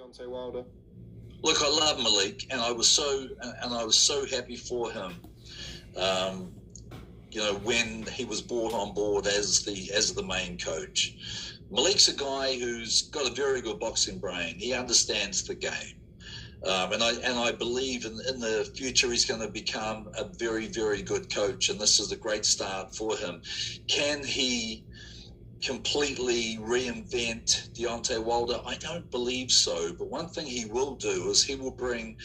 Deontay Wilder? Look, I love Malik, and I was so happy for him. When he was brought on board as the main coach. Malik's a guy who's got a very good boxing brain. He understands the game. And I believe in the future he's going to become a very, very good coach, and this is a great start for him. Can he completely reinvent Deontay Wilder? I don't believe so, but one thing he will do is he will bring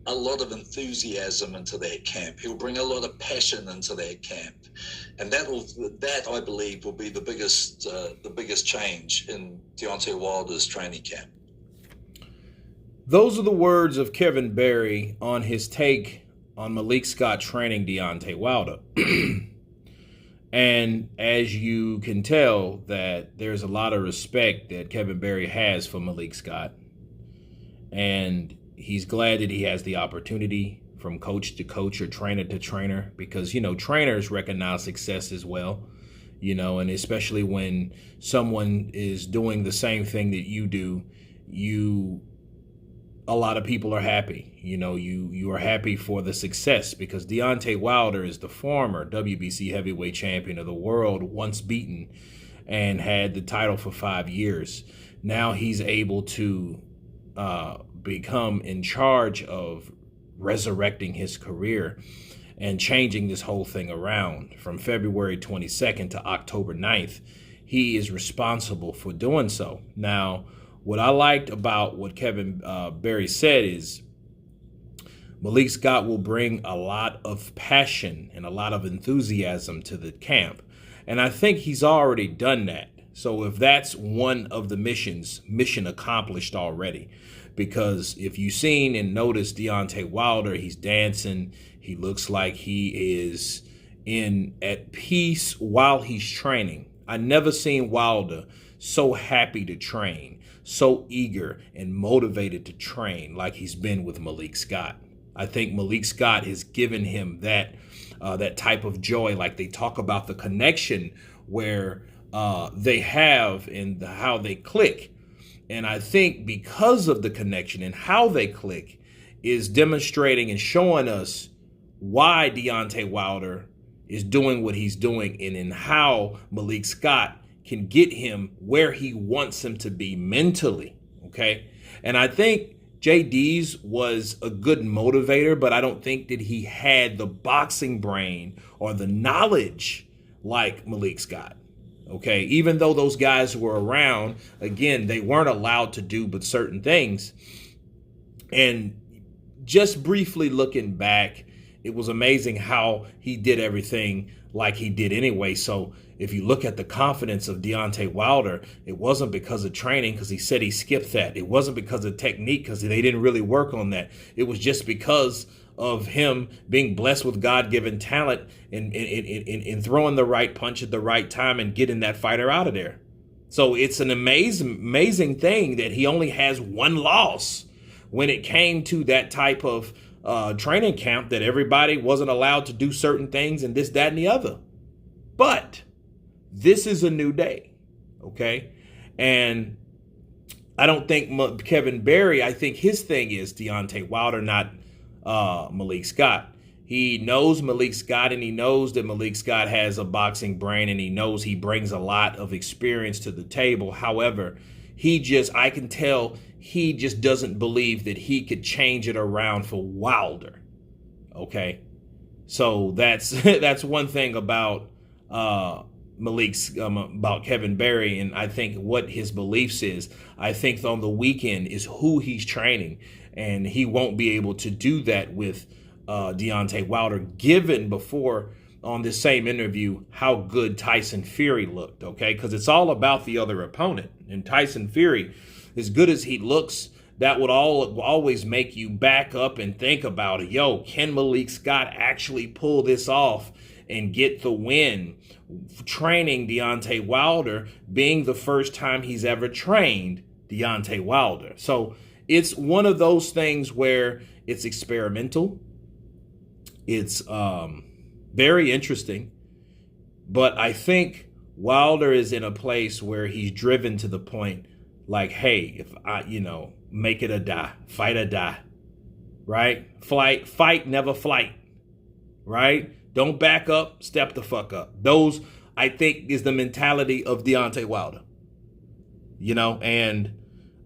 a lot of enthusiasm into their camp. He'll bring a lot of passion into their camp, and that I believe will be the biggest change in Deontay Wilder's training camp. Those are the words of Kevin Berry on his take on Malik Scott training Deontay Wilder. And as you can tell, that there's a lot of respect that Kevin Berry has for Malik Scott. And he's glad that he has the opportunity from coach to coach or trainer to trainer, because, trainers recognize success as well, and especially when someone is doing the same thing that you do, a lot of people are happy. You are happy for the success, because Deontay Wilder is the former WBC heavyweight champion of the world, once beaten, and had the title for 5 years. Now he's able to become in charge of resurrecting his career and changing this whole thing around. From February 22nd to October 9th, he is responsible for doing so. Now, what I liked about what Kevin Berry said is Malik Scott will bring a lot of passion and a lot of enthusiasm to the camp. And I think he's already done that. So if that's one of the mission accomplished already. Because if you've seen and noticed Deontay Wilder, he's dancing. He looks like he is at peace while he's training. I never seen Wilder so happy to train, so eager and motivated to train like he's been with Malik Scott. I think Malik Scott has given him that type of joy, like they talk about the connection where they have and how they click. And I think because of the connection and how they click is demonstrating and showing us why Deontay Wilder is doing what he's doing, and in how Malik Scott can get him where he wants him to be mentally, okay? And I think JD's was a good motivator, but I don't think that he had the boxing brain or the knowledge like Malik Scott, okay? Even though those guys were around, again, they weren't allowed to do but certain things. And just briefly looking back, it was amazing how he did everything like he did anyway. So if you look at the confidence of Deontay Wilder, it wasn't because of training, because he said he skipped that. It wasn't because of technique, because they didn't really work on that. It was just because of him being blessed with God-given talent and throwing the right punch at the right time and getting that fighter out of there. So it's an amazing thing that he only has one loss when it came to that type of training camp, that everybody wasn't allowed to do certain things and this, that, and the other. But this is a new day, okay? And I don't think Kevin Berry, I think his thing is Deontay Wilder, not Malik Scott. He knows Malik Scott, and he knows that Malik Scott has a boxing brain, and he knows he brings a lot of experience to the table. However, I can tell he just doesn't believe that he could change it around for Wilder. Okay, so that's one thing about about Kevin Berry, and I think what his beliefs is. I think on the weekend is who he's training, and he won't be able to do that with Deontay Wilder, given before on this same interview how good Tyson Fury looked, okay? Because it's all about the other opponent. And Tyson Fury, as good as he looks, that would always make you back up and think about it. Yo, can Malik Scott actually pull this off and get the win? Training Deontay Wilder being the first time he's ever trained Deontay Wilder. So it's one of those things where it's experimental. It's very interesting. But I think Wilder is in a place where he's driven to the point Like, hey, if I, make it or die, fight or die, right? Fight, never flight, right? Don't back up, step the fuck up. Those, I think, is the mentality of Deontay Wilder, and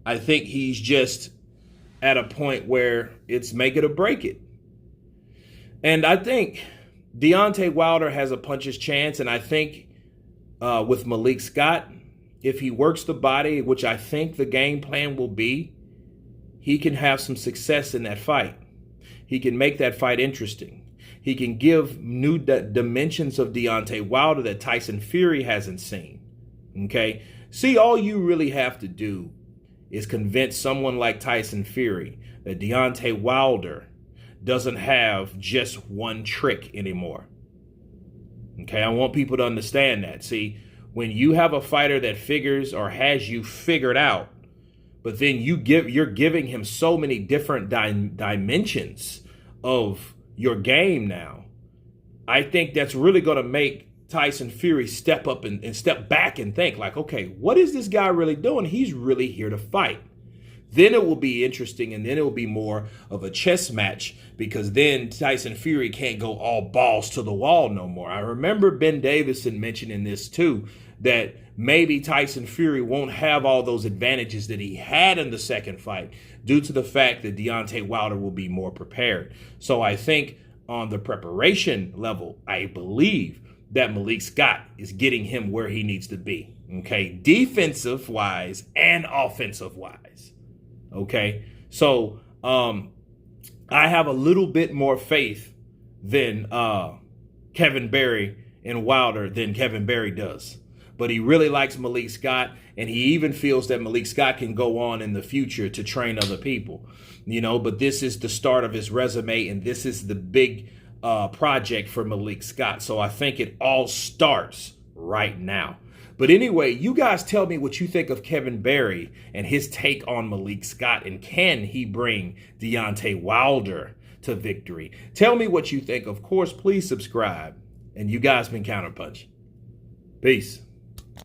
I think he's just at a point where it's make it or break it. And I think Deontay Wilder has a puncher's chance, and I think with Malik Scott, if he works the body, which I think the game plan will be, he can have some success in that fight. He can make that fight interesting. He can give new dimensions of Deontay Wilder that Tyson Fury hasn't seen. Okay? See, all you really have to do is convince someone like Tyson Fury that Deontay Wilder doesn't have just one trick anymore. Okay? I want people to understand that. See, when you have a fighter that figures or has you figured out, but then you're giving him so many different dimensions of your game now, I think that's really going to make Tyson Fury step up and step back and think like, okay, what is this guy really doing? He's really here to fight. Then it will be interesting, and then it will be more of a chess match, because then Tyson Fury can't go all balls to the wall no more. I remember Ben Davison mentioning this too, that maybe Tyson Fury won't have all those advantages that he had in the second fight due to the fact that Deontay Wilder will be more prepared. So I think on the preparation level, I believe that Malik Scott is getting him where he needs to be, okay? Defensive-wise and offensive-wise. Okay, so I have a little bit more faith than Kevin Berry and Wilder than Kevin Berry does. But he really likes Malik Scott, and he even feels that Malik Scott can go on in the future to train other people. But this is the start of his resume, and this is the big project for Malik Scott. So I think it all starts right now. But anyway, you guys tell me what you think of Kevin Berry and his take on Malik Scott, and can he bring Deontay Wilder to victory? Tell me what you think. Of course, please subscribe. And you guys been Counterpunched. Peace.